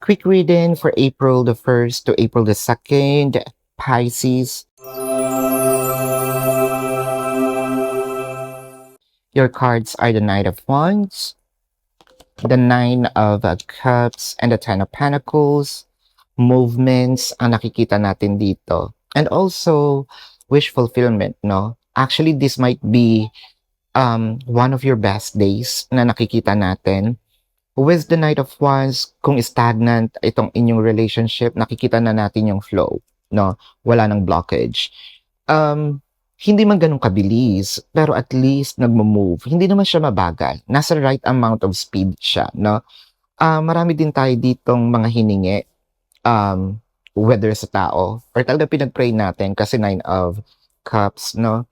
quick reading for April the 1st to April the 2nd, Pisces. Your cards are the Knight of Wands, the Nine of Cups, and the Ten of Pentacles. Movements ang nakikita natin dito. And also, wish fulfillment, no? Actually, this might be one of your best days na nakikita natin. With the Knight of Wands, kung stagnant itong inyong relationship, nakikita na natin yung flow, no? Wala nang blockage. Hindi man ganun kabilis, pero at least nagmo-move. Hindi naman siya mabagal. Nasa right amount of speed siya, no? Marami din tayo ditong mga hiningi, whether sa tao, or talaga pinag-pray natin kasi Nine of Cups, no?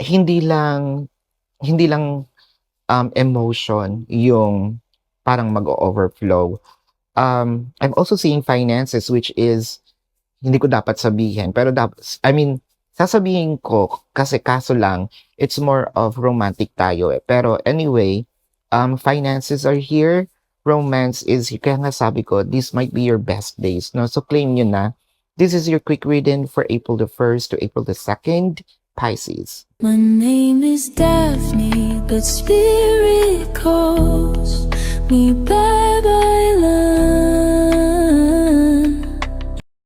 Hindi lang emotion yung parang mag-overflow. I'm also seeing finances, which is hindi ko dapat sabihin, pero sasabihin ko kasi kaso lang it's more of romantic tayo eh. Pero anyway, finances are here, romance is, kaya nga sabi ko, this might be your best days, no? So claim nyo na. This is your quick reading for April the 1st to April the 2nd, Pisces. My name is Daphne, but spirit calls me bye-bye love.